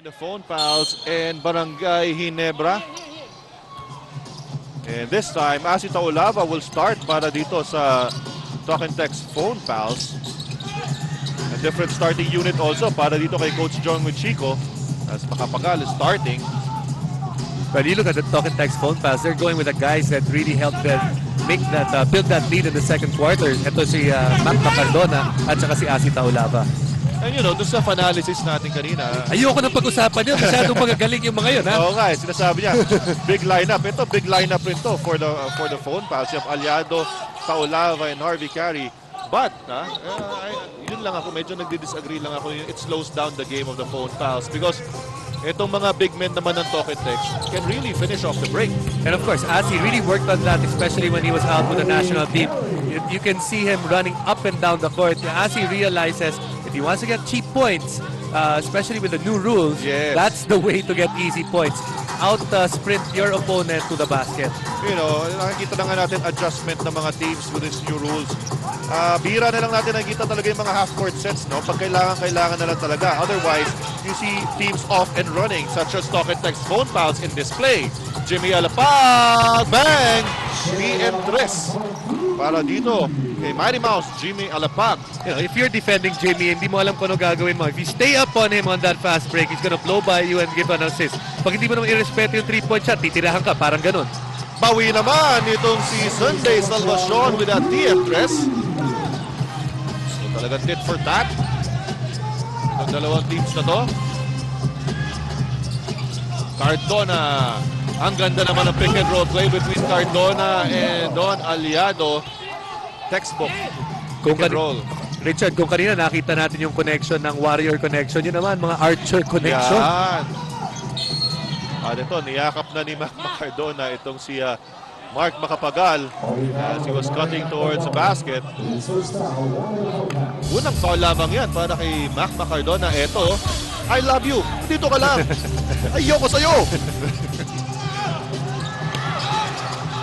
between the phone pals and Barangay Ginebra. And this time, Asi Taulava will start para dito sa Talk and Text phone pals. A different starting unit also para dito kay Coach John Wichico as Makapagal is starting. But you look at the Talk and Text phone pals, they're going with the guys that really helped them make that, build that lead in the second quarter. Ito si Mac Macardona at saka si Asi Taulava. And you know, doon sa analysis natin kanina. Ayoko nang pag-usapan yun. Masyadong magagaling yung mga yun, ha? Oo nga, sinasabi niya. Big lineup. Ito, big lineup rin to for the phone pals. You have Aliado, Taulava, and Harvey Carey. But, yun lang ako, medyo nagdi-disagree lang ako. It slows down the game of the phone pals because itong mga big men naman ng Talk and Text can really finish off the break. And of course, Asi really worked on that, especially when he was out with the national team. You can see him running up and down the court. Asi realizes if he wants to get cheap points, especially with the new rules, yes, that's the way to get easy points. Out-sprint your opponent to the basket. You know, nakikita na nga natin adjustment ng mga teams with these new rules. Bihira na lang natin nakikita talaga yung mga half-court sets, no? Pag kailangan na lang talaga. Otherwise, you see teams off and running, such as Talk and Text phone pals in display. Jimmy Alapag, bang! 3 and 3 para dito kay Mighty Mouse, Jimmy Alapag. You know, if you're defending Jimmy, hindi mo alam kung ano gagawin mo. If you stay up on him on that fast break, he's gonna blow by you and give an assist. Pag hindi mo naman i-respeto yung 3-point shot, titirahan ka, parang ganun. Bawi naman itong si Sunday Salvacion with a TF press. So talagang tit for tat. Itong dalawang teams na to. Cardona. Ang ganda naman ng pick and roll play between Cardona and Don Aliado. Textbook pick and roll. Richard, kung kanina nakita natin yung connection ng Warrior connection, yun naman, mga Archer connection. Yan. At ito, niyakap na ni Mac Macardona itong si Mark Macapagal as he was cutting towards the basket. Unang foul lamang yan para kay Mac Macardona. Ito, I love you. Dito ka lang. Ayoko sa'yo.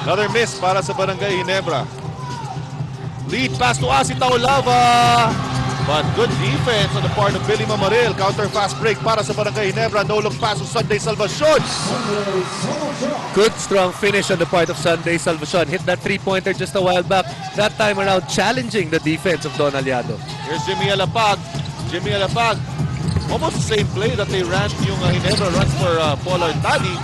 Another miss para sa Barangay Ginebra. Lead pass to Asi Taulava. But good defense on the part of Billy Mamaril. Counter fast break para sa Barangay Ginebra. No-look pass to Sunday Salvacion. Good strong finish on the part of Sunday Salvacion. Hit that three-pointer just a while back. That time around challenging the defense of Don Aliado. Here's Jimmy Alapag. Jimmy Alapag. Almost the same play that they ran yung Ginebra runs for Pollard Tadi.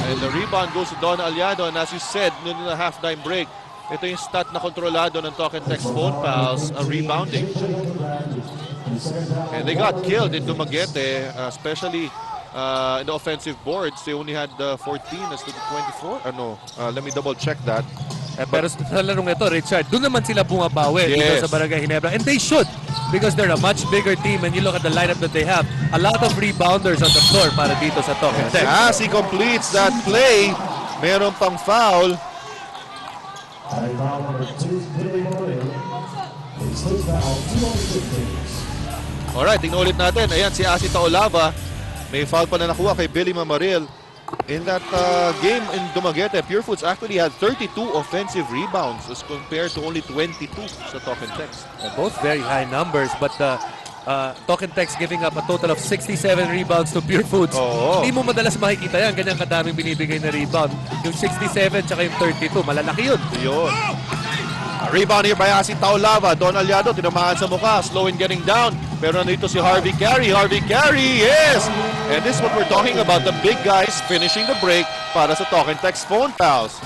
And the rebound goes to Don Aliado. And as you said, noon na halftime break, ito yung stat na kontrolado ng Talk and Text phone pals, rebounding. And they got killed in Dumaguete, especially in the offensive boards. They only had 14 as to 24. Let me double check that. Pero sa larong ito, Richard, doon naman sila bumabawi dito sa Barangay Ginebra. And they should, because they're a much bigger team. And you look at the lineup that they have, a lot of rebounders on the floor para dito sa Talk and Text. As he completes that play, meron pang foul. Alright, tingnan ulit natin. Ayan, si Asi Taulava. May foul pa na nakuha kay Billy Mamaril. In that game in Dumaguete, Pure Foods actually had 32 offensive rebounds as compared to only 22 sa Talk and Text. Both very high numbers, but Talk and Text giving up a total of 67 rebounds to Pure Foods. Hindi mo madalas makikita yan, ganyan kadaming binibigay na rebound. Yung 67 tsaka yung 32, malalaki yun. Yun. Rebound here by Asi Taulava. Don Aliado, tinamaan sa mukha, slow in getting down. Pero nandito si Harvey Carey. Harvey Carey, yes! And this is what we're talking about, the big guys finishing the break para sa Talk and Text phone pals.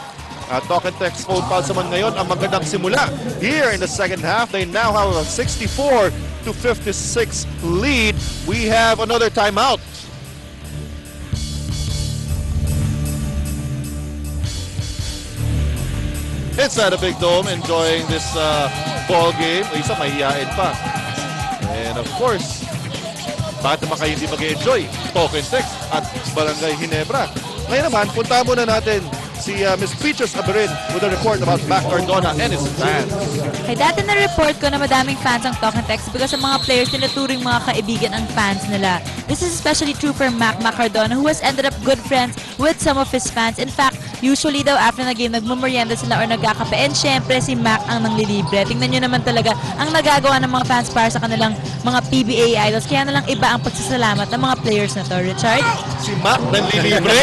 Talk and Text phone pals naman ngayon ang magandang simula. Here in the second half, they now have a 64-56 lead. We have another timeout. Inside a big dome, enjoying this ball game. Isa, mahihain pa. And of course, bakit naman kayo hindi mag-enjoy? Talk and Text at Barangay Ginebra. Ngayon naman, punta muna natin si Ms. Peaches Aberin with a report about Mac Cardona and his fans. Ay, dati na-report ko na madaming fans ang Talk and Text because ang mga players nila turing mga kaibigan ang fans nila. This is especially true for Mac Macardona, who has ended up good friends with some of his fans. In fact, usually daw after na game, nagmumerienda sila or nagkakape. And syempre, si Mac ang nanglilibre. Tingnan nyo naman talaga ang nagagawa ng mga fans para sa kanilang mga PBA idols. Kaya na lang iba ang pagsasalamat ng mga players na to. Richard? Si Mac nanlilibre.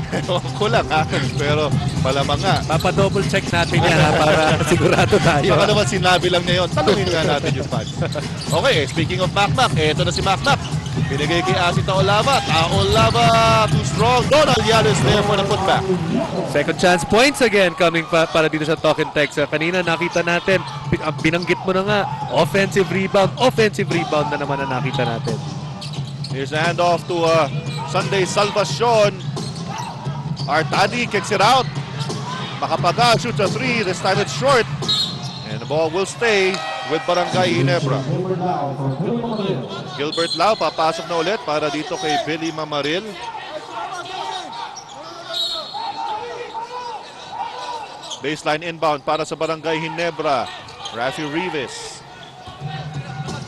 Ewan ko lang ha. Pero malamang nga. Papadouble check natin yan ha, para sigurado tayo. Baka naman sinabi lang niya yun. Tanungin nga natin yung fans. Okay, speaking of Mac, eto na si Mac. Binigay kay Asi Taolava. Taolava too strong. Donald Yalo is there for the putback. Second chance points again coming para dito sa Talk and Text. Kanina nakita natin, binanggit mo na nga, offensive rebound na naman na nakita natin. Here's a handoff to Sunday Salvacion. Artadi kicks it out. Makapagal shoots a three. This time it's short. And the ball will stay with Barangay Ginebra. Gilbert Lau papasok na ulit para dito kay Billy Mamaril. Baseline inbound para sa Barangay Ginebra. Rafi Rivas.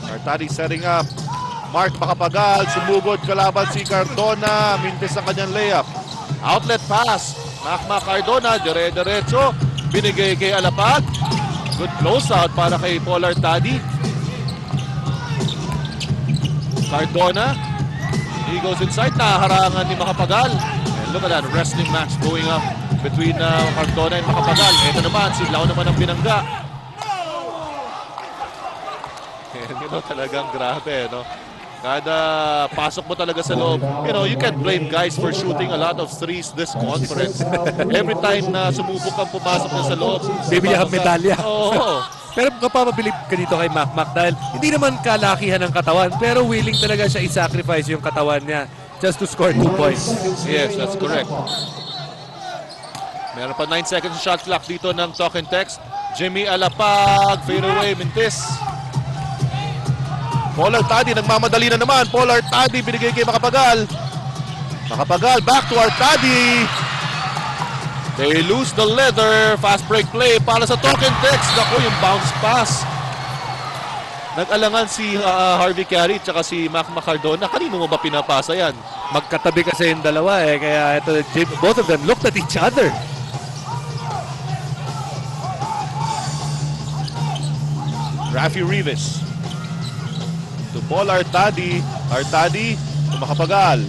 Artadi setting up. Mark Makapagal, sumugod kalaban si Cardona. Mintis ang kanyang layup. Outlet pass. Macma Cardona, dire-diretso. Binigay kay Alapag. Good closeout para kay Paul Artadi. Cardona. He goes inside. Naharangan ni Makapagal. And look at that wrestling match going up between Cardona and Makapagal. Ito naman, si Lau naman ang binangga. And talagang grabe, no? Kada pasok mo talaga sa loob, you can't blame guys for shooting a lot of threes this conference. Every time na sumubok kang pumasok na sa loob, bibili ang medalya. Oo. Pero mapapabilib ka dito kay Mac dahil hindi naman kalakihan ng katawan, pero willing talaga siya i-sacrifice yung katawan niya just to score 2 points. Yes, that's correct. Meron pa 9 seconds shot clock dito ng Talk and Text. Jimmy Alapag, fade away, Mintis. Paul Artadi, nagmamadali na naman. Paul Artadi, binigay kay Makapagal. Makapagal, back to Artadi. They lose the leather. Fast break play para sa Talk and Text. Naku, yung bounce pass. Nag-alangan si Harvey Carey at si Mac Cardona. Kanino mo ba pinapasa yan? Magkatabi kasi yung dalawa kaya ito, both of them looked at each other. Rafi Rivas. To Paul Artadi. Artadi to Makapagal.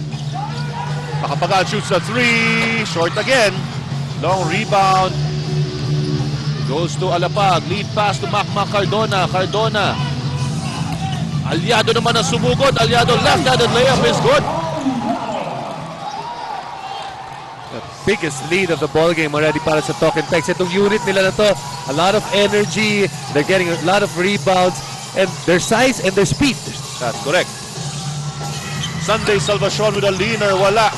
Makapagal shoots a three. Short again. Long rebound. Goes to Alapag. Lead pass to Macma Cardona. Cardona. Aliado naman ang sumugod. Aliado left-handed layup is good. The biggest lead of the ball game already para sa Talk and Text. Itong unit nila na to, a lot of energy. They're getting a lot of rebounds. And their size and their speed. That's correct. Sunday Salvacion with a leaner, wala.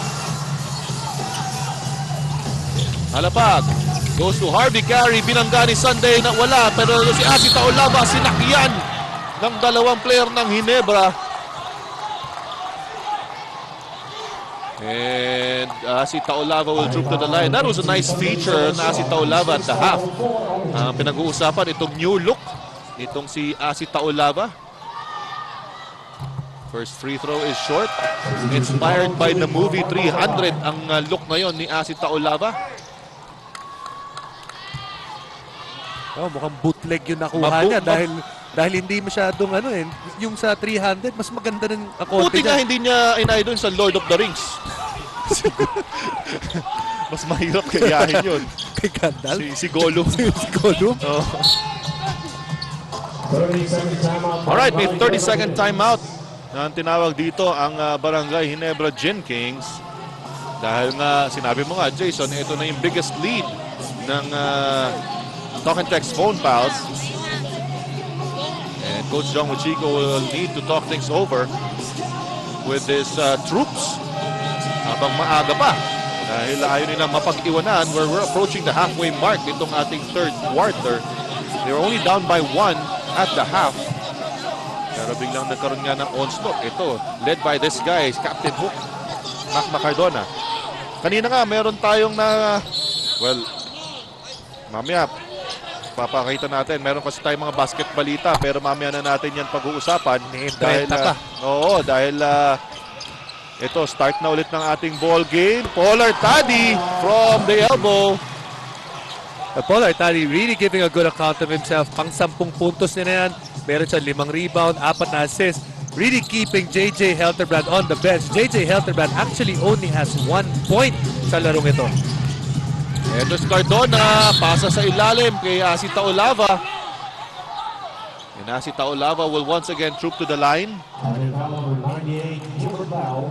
Alapag goes to Harvey Carey, binangga ni Sunday na wala. Pero si Asi Taolava sinakyan ng dalawang player ng Ginebra. And Asi Taolava will troop to the line. That was a nice feature na Asi Taolava at the half. Pinag-uusapan itong new look itong si Asi Taolava. First free throw is short. Inspired by the movie 300 ang look ngayon ni Asi Taolava. Mukhang bootleg yung nakuha niya dahil hindi masyadong yung sa 300 mas maganda rin ang konti. Buti nga hindi niya inidol sa Lord of the Rings. Mas mahirap kayahin yun. Kay Gandalf? Si Gollum. Si Gollum? Oh. Alright, may 30-second timeout na tinawag dito ang Barangay Ginebra Gin Kings. Dahil nga, sinabi mo nga, Jason, ito na yung biggest lead ng Talk and Text phone pals. And Coach John Mochico will need to talk things over with his troops habang maaga pa. Dahil ayaw nilang mapag-iwanan where we're approaching the halfway mark nitong ating third quarter. They're only down by 1 at the half. Pero biglang nagkaroon nga ng onslaught. Ito, led by this guy, Captain Hook, Mac Cardona. Kanina nga, meron tayong mamaya, papakita natin. Meron kasi tayong mga basketbalita, pero mamaya na natin yan pag-uusapan. Dahil dahil Ito, start na ulit ng ating ball game. Polar Taddy from the elbow. Paul Artadi really giving a good account of himself. Pang 10 puntos niya na yan. Meron siya 5 rebound, 4 na assist. Really keeping JJ Helterbrand on the bench. JJ Helterbrand actually only has 1 point sa larong ito. Ito si Cardona, pasa sa ilalim kay Asi Taolava. And Asi Taolava will once again troop to the line.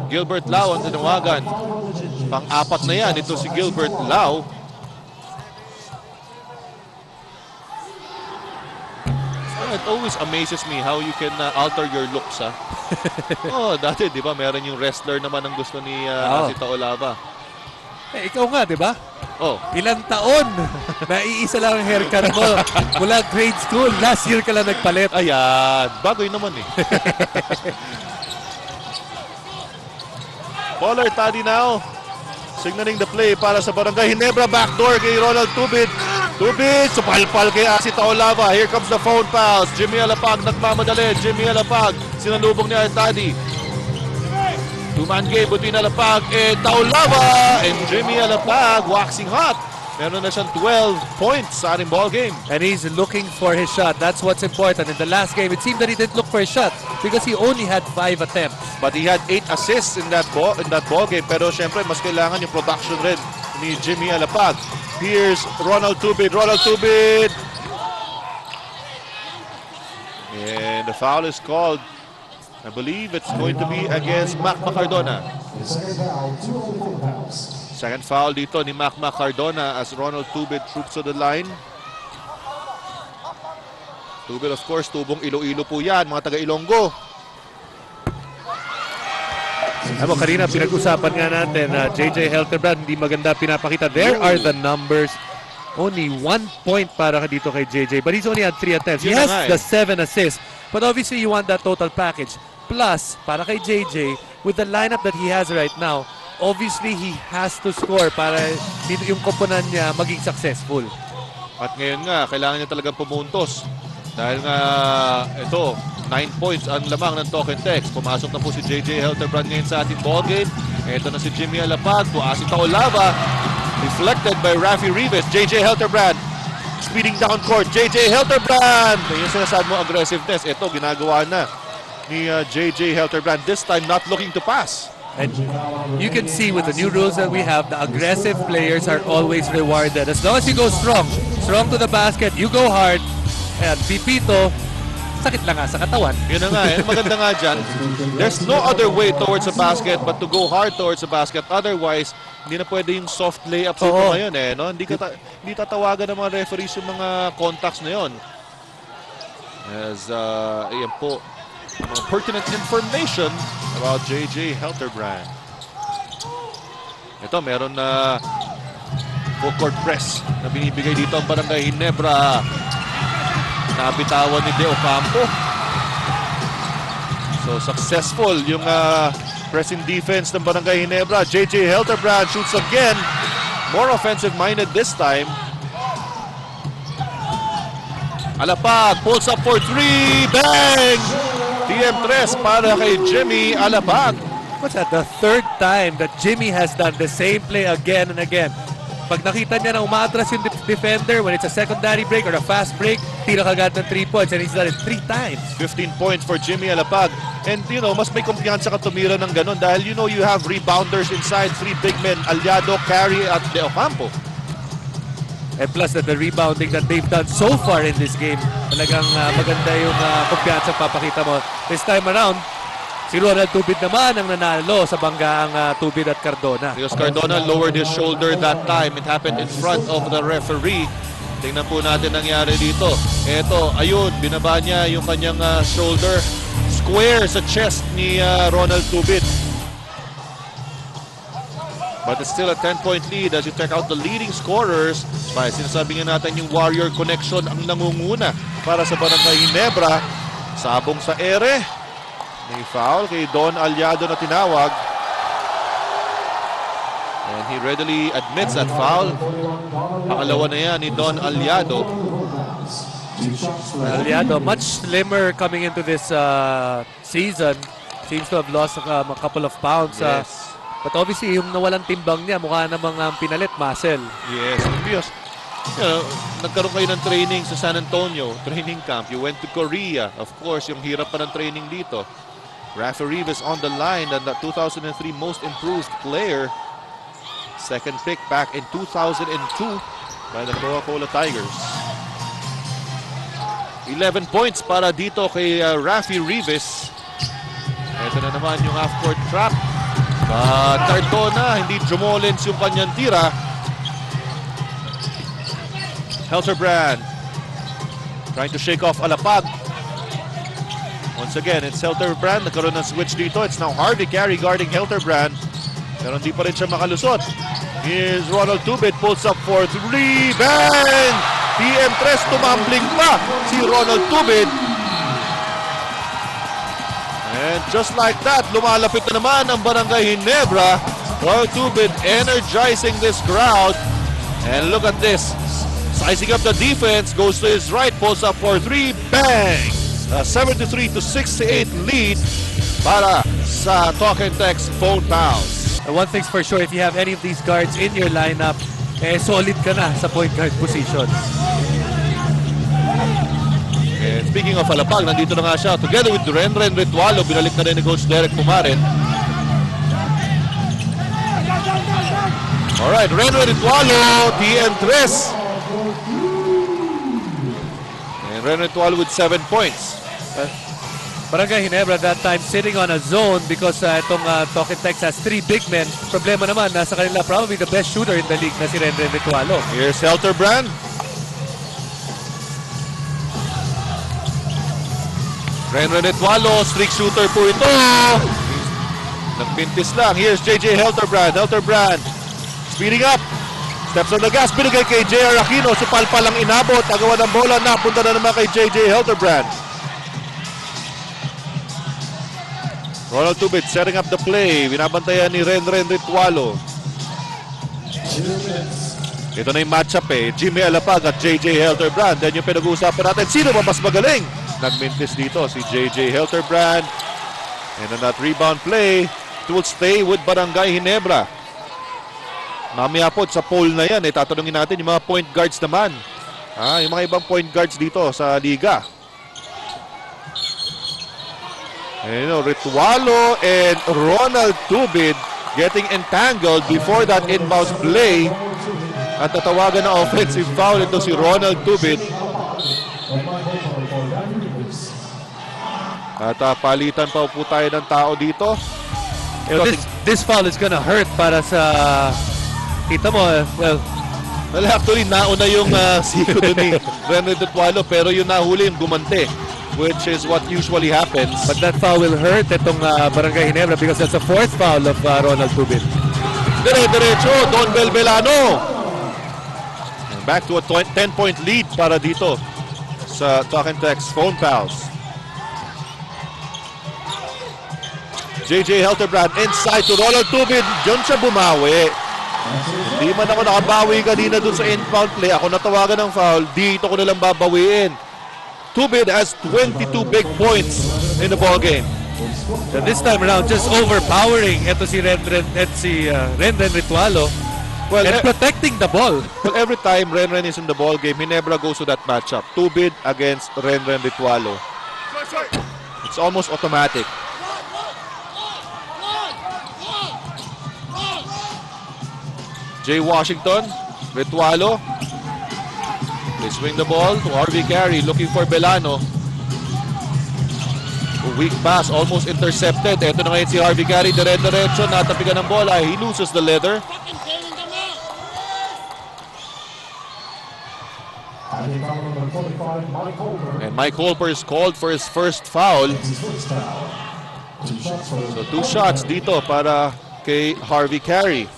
Gilbert Lau ang tinawagan. Pang-4 na yan, ito si Gilbert Lau. It always amazes me how you can alter your looks, ha? Oh, dati, di ba, meron yung wrestler naman ang gusto ni Asi Taolava. Eh, ikaw nga, di ba? Oh. Ilang taon na iisa lang ang haircut mo. Mula grade school, last year ka lang nagpalit. Ayan, bagoy naman eh. Polar Taddy now. Signaling the play para sa Barangay Ginebra. Backdoor kay Ronald Tubid. Tubid, supalpal kay Asi Taolava. Here comes the phone pass. Jimmy Alapag nagmamadali. Jimmy Alapag, sinalubong ni Artadi. Two-man game between Alapag and Taolava. And Jimmy Alapag waxing hot. Meron na siyang 12 points sa ating ball game. And he's looking for his shot. That's what's important. In the last game, it seemed that he didn't look for his shot because he only had 5 attempts. But he had 8 assists in that ball game. Pero syempre, mas kailangan yung production rin ni Jimmy Alapag. Here's Ronald Tubid. Ronald Tubid. And the foul is called. I believe it's going to be against Mac Cardona. Second foul dito ni Mac Cardona as Ronald Tubid troops to the line. Tubid, of course, tubong Iloilo po yan, mga taga-Ilonggo. Alam mo, kanina pinag-usapan nga natin na JJ Helterbrand hindi maganda pinapakita. There are the numbers. Only 1 point para dito kay JJ. But he's only had 3 attempts. He has the 7 assists. But obviously, you want that total package. Plus, para kay JJ, with the lineup that he has right now, obviously, he has to score para dito yung koponan niya maging successful. At ngayon nga, kailangan niya talagang pumuntos. Dahil nga, ito, 9 points ang lamang ng token text. Pumasok na po si JJ Helterbrand ngayon sa ating ballgame. Ito na si Jimmy Alapag, Asi Taolava. Deflected by Rafi Rivas. JJ Helterbrand speeding down court. JJ Helterbrand! Yung sinasabi mo aggressiveness. Ito, ginagawa na ni JJ Helterbrand. This time, not looking to pass. And you can see with the new rules that we have, the aggressive players are always rewarded. As long as you go strong to the basket, you go hard. And Pipito, sakit lang nga sa katawan. Yun na nga, maganda nga dyan. There's no other way towards the basket but to go hard towards the basket. Otherwise, hindi na pwede yung soft layups ito ngayon eh. No? Hindi tatawagan ng mga referees yung mga contacts na yun. As, ayan po, mga pertinent information about JJ Helterbrand. Ito, meron na full court press na binibigay dito ang Barangay Ginebra. Nabitawan ni De Ocampo. So successful yung pressing defense ng Barangay Ginebra. JJ Helterbrand shoots again. More offensive-minded this time. Alapag pulls up for 3. Bang! TM3 para kay Jimmy Alapag. What's that? The third time that Jimmy has done the same play again and again. Pag nakita niya na umaatras yung defender, when it's a secondary break or a fast break, tira kagad ng 3 points and he's done it 3 times. 15 points for Jimmy Alapag. And you know, mas may kumpiyansa ka tumira ng ganun dahil you know you have rebounders inside, 3 big men, Aliado, Carey at De Ocampo. And plus that the rebounding that they've done so far in this game, talagang maganda yung kumpiyansa papakita mo. This time around, si Ronald Tubid naman ang nanalo sa banggaang Tubid at Cardona. Because Cardona lowered his shoulder that time. It happened in front of the referee. Tingnan po natin nangyari dito. Eto, ayun, binaba niya yung kanyang shoulder. Square sa chest ni Ronald Tubid. But it's still a 10-point lead as you check out the leading scorers. By sinasabi nga natin yung Warrior Connection ang nangunguna para sa Barangay Ginebra. Sabong sa ere. May foul kay Don Aliado na tinawag. And he readily admits that foul. Pangalawa na yan ni Don Aliado. Aliado, much slimmer coming into this season. Seems to have lost a couple of pounds. Yes. But obviously, yung nawalang timbang niya, mukha namang pinalit, muscle. Yes, because nagkaroon kayo ng training sa San Antonio, training camp. You went to Korea. Of course, yung hirap pa ng training dito. Rafa Rivas on the line, and the 2003 most improved player. Second pick back in 2002 by the Coca-Cola Tigers. 11 points para dito kay Rafi Rivas. Ito na naman yung half-court trap. Cardona, hindi Jumolens yung kanyang tira. Helterbrand trying to shake off Alapag. Once again, it's Helterbrand. Nagkaroon ng switch dito. It's now Harvey Carey guarding Helterbrand. Pero hindi pa rin siya makalusot. Here's Ronald Tubid, pulls up for 3. Bang! PM3, tumambling pa si Ronald Tubid. And just like that, lumalapit na naman ang Barangay Ginebra. Ronald Tubid energizing this crowd. And look at this. Sizing up the defense, goes to his right, pulls up for 3. Bang! A 73-68 lead para sa Talk and Text Phone Pals. And one thing's for sure, if you have any of these guards in your lineup, solid ka na sa point guard position. And speaking of Alapag, nandito na nga siya. Together with Renren Ritualo, binalik na rin ni Coach Derek Pumarin. Alright, Renren Ritualo, TM3. And Renren Ritualo with 7 points. Barangay Ginebra that time sitting on a zone because itong Talk and Text has 3 big men. Problema naman, nasa kanila probably the best shooter in the league na si Renren Ritualo. Here's Helterbrand. Renren Ritualo, streak shooter po ito. Nagpintis lang. Here's JJ Helterbrand. Helterbrand speeding up. Steps on the gas. Binigay kay JR Aquino. Supal pa lang inabot. Agawan ng bola. Napunta na naman kay JJ Helterbrand. Ronald Tubid setting up the play. Binabantayan ni Renren Ritualo. Ito na yung matchup Jimmy Alapag at JJ Helterbrand. Yan yung pinag-uusapan natin. Sino ba mas magaling? Nagmintis dito si JJ Helterbrand. And on that rebound play, it will stay with Barangay Ginebra. Mamaya po sa poll na yan, tatanungin natin yung mga point guards naman. Yung mga ibang point guards dito sa liga. Ritualo and Ronald Tubid getting entangled before that inbound play. At tatawagan na offensive foul ito si Ronald Tubid. At palitan pa po tayo ng tao dito. This foul is gonna hurt para sa... Kita mo, well, actually, nauna yung siko doon ni Renren Ritualo, pero yung nahuli yung gumante, which is what usually happens. But that foul will hurt itong Barangay Ginebra because that's the 4th foul of Ronald Tubid. Diretso, Don Belbelano. Back to a 10-point lead para dito sa Talk and Text Phone Pals. JJ Helterbrand inside to Ronald Tubid. Diyan siya bumawi. Hindi man ako nakabawi kanina dun sa inbound play. Ako natawagan ng foul. Dito ko nalang babawiin. Tubid has 22 big points in the ball game. So this time around, just overpowering ito si Renren Ritualo. Well, and protecting the ball. Well, every time Renren is in the ball game, Ginebra goes to that matchup. Tubid against Renren Ritualo. It's almost automatic. Jay Washington, Ritualo. They swing the ball to Harvey Carey looking for Belano. A weak pass, almost intercepted. Ito na ngayon si Harvey Carey, dire-diretso, natapigan ng bola. He loses the leather. And Mike Holper is called for his first foul. So 2 shots dito para kay Harvey Carey.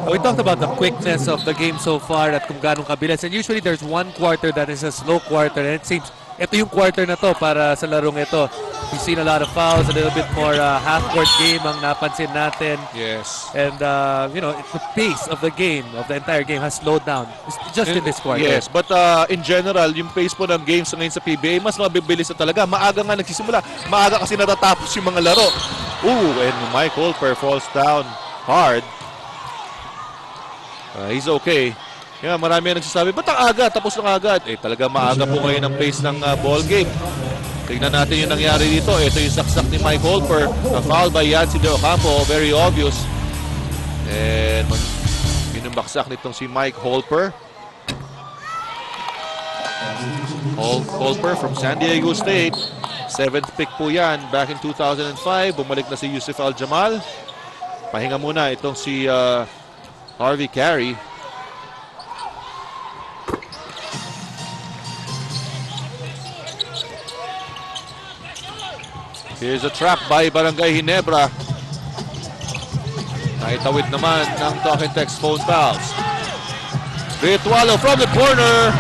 We talked about the quickness of the game so far at kung ganong kabilis. And usually there's one quarter that is a slow quarter. And it seems ito yung quarter na to para sa larong ito. We've seen a lot of fouls, a little bit more half-court game ang napansin natin. Yes. And, you know, the pace of the game, of the entire game, has slowed down just in this quarter. Yes, but in general, yung pace po ng games ngayon sa PBA, mas mabibilis na talaga. Maaga nga nagsisimula. Maaga kasi natatapos yung mga laro. Ooh, and Mike Holper falls down hard. He's okay. Yeah, marami ang nagsasabi, ba't ang aga? Tapos lang agad. Eh, talaga maaga po ngayon ang pace ng ball game. Tingnan natin yung nangyari dito. Ito yung saksak ni Mike Holper. Foul by Yancy De Ocampo. Very obvious. And yun yung baksak nitong si Mike Holper. Holper from San Diego State. 7th pick po yan. Back in 2005. Bumalik na si Yusuf Al-Jamal. Pahinga muna itong si Harvey Carey. Here's a trap by Barangay Ginebra. Naitawid naman ng Talk and Text phone fouls. Ritualo from the corner.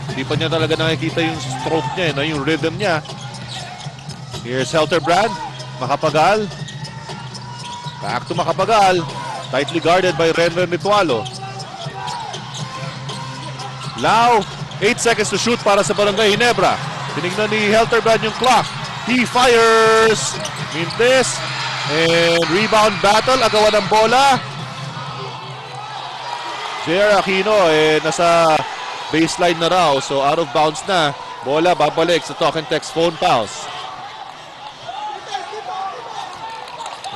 Hindi pa niya talaga nakikita yung stroke niya, no? Yung rhythm niya. Here's Helterbrand. Makapagal. Back to Makapagal. Tightly guarded by Renren Ritualo. Lau, 8 seconds to shoot para sa Barangay Ginebra. Tinignan ni Helterbrand yung clock. He fires. Mintes. And rebound battle. Agawan ng bola. J.R. Aquino nasa baseline na raw. So out of bounds na. Bola babalik sa Talk and Text phone fouls.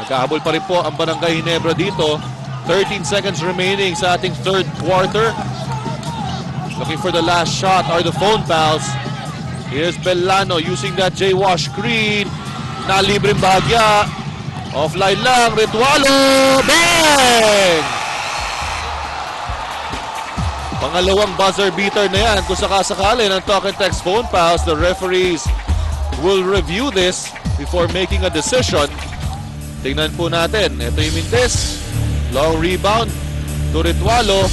Naghahabol pa rin po ang Barangay Ginebra dito. 13 seconds remaining sa ating third quarter. Looking for the last shot are the phone fouls. Here's Bellano using that J-Wash screen. Nalibreng bahagya. Offline lang. Ritualo. Bang! Pangalawang buzzer beater na yan. Kung sakasakali ng Talk and Text phone fouls, the referees will review this before making a decision. Tingnan po natin. Ito yung Mintes. Long rebound to Ritualo.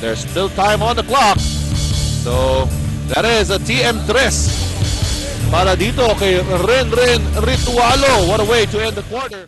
There's still time on the clock. So, that is a TM3 para dito kay Renren Ritualo. What a way to end the quarter.